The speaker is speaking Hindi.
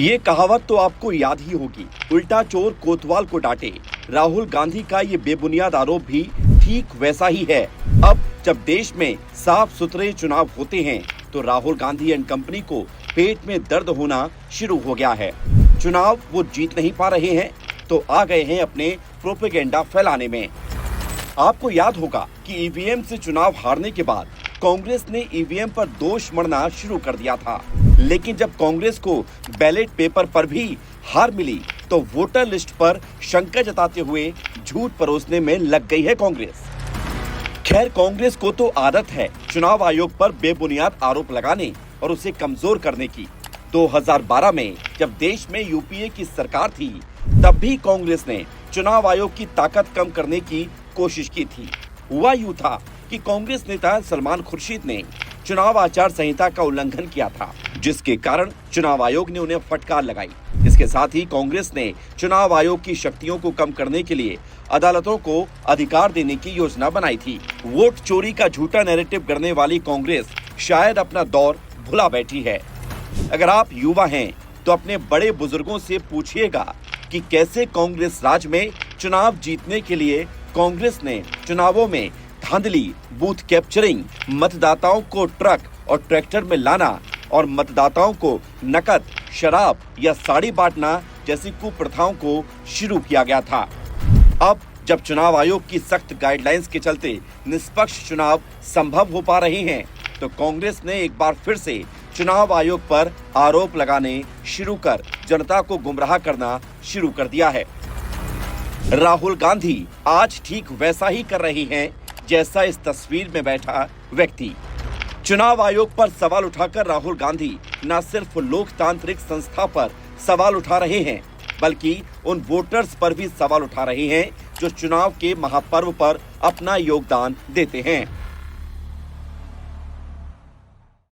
ये कहावत तो आपको याद ही होगी, उल्टा चोर कोतवाल को डांटे। राहुल गांधी का ये बेबुनियाद आरोप भी ठीक वैसा ही है। अब जब देश में साफ सुथरे चुनाव होते हैं तो राहुल गांधी एंड कंपनी को पेट में दर्द होना शुरू हो गया है। चुनाव वो जीत नहीं पा रहे हैं तो आ गए हैं अपने प्रोपेगेंडा फैलाने में। आपको याद होगा कि ईवीएम से चुनाव हारने के बाद कांग्रेस ने ईवीएम पर दोष मढ़ना शुरू कर दिया था, लेकिन जब कांग्रेस को बैलेट पेपर पर भी हार मिली तो वोटर लिस्ट पर शंका जताते हुए झूठ परोसने में लग गई है कांग्रेस। खैर, कांग्रेस को तो आदत है चुनाव आयोग पर बेबुनियाद आरोप लगाने और उसे कमजोर करने की। 2012 में जब देश में यूपीए की सरकार थी तब भी कांग्रेस ने चुनाव आयोग की ताकत कम करने की कोशिश की थी। हुआ यूं था कि कांग्रेस नेता सलमान खुर्शीद ने चुनाव आचार संहिता का उल्लंघन किया था, जिसके कारण चुनाव आयोग ने उन्हें फटकार लगाई। इसके साथ ही कांग्रेस ने चुनाव आयोग की शक्तियों को कम करने के लिए अदालतों को अधिकार देने की योजना बनाई थी। वोट चोरी का झूठा नैरेटिव गढ़ने वाली कांग्रेस शायद अपना दौर भुला बैठी है। अगर आप युवा हैं तो अपने बड़े बुजुर्गों से पूछिएगा कि कैसे कांग्रेस राज में चुनाव जीतने के लिए कांग्रेस ने चुनावों में धांधली, बूथ कैप्चरिंग, मतदाताओं को ट्रक और ट्रैक्टर में लाना और मतदाताओं को नकद, शराब या साड़ी बांटना जैसी कुप्रथाओं को शुरू किया गया था। अब जब चुनाव आयोग की सख्त गाइडलाइंस के चलते निष्पक्ष चुनाव संभव हो पा रहे हैं तो कांग्रेस ने एक बार फिर से चुनाव आयोग पर आरोप लगाने शुरू कर जनता को गुमराह करना शुरू कर दिया है। राहुल गांधी आज ठीक वैसा ही कर रही हैं जैसा इस तस्वीर में बैठा व्यक्ति। चुनाव आयोग पर सवाल उठाकर राहुल गांधी न सिर्फ लोकतांत्रिक संस्था पर सवाल उठा रहे हैं बल्कि उन वोटर्स पर भी सवाल उठा रहे हैं जो चुनाव के महापर्व पर अपना योगदान देते हैं।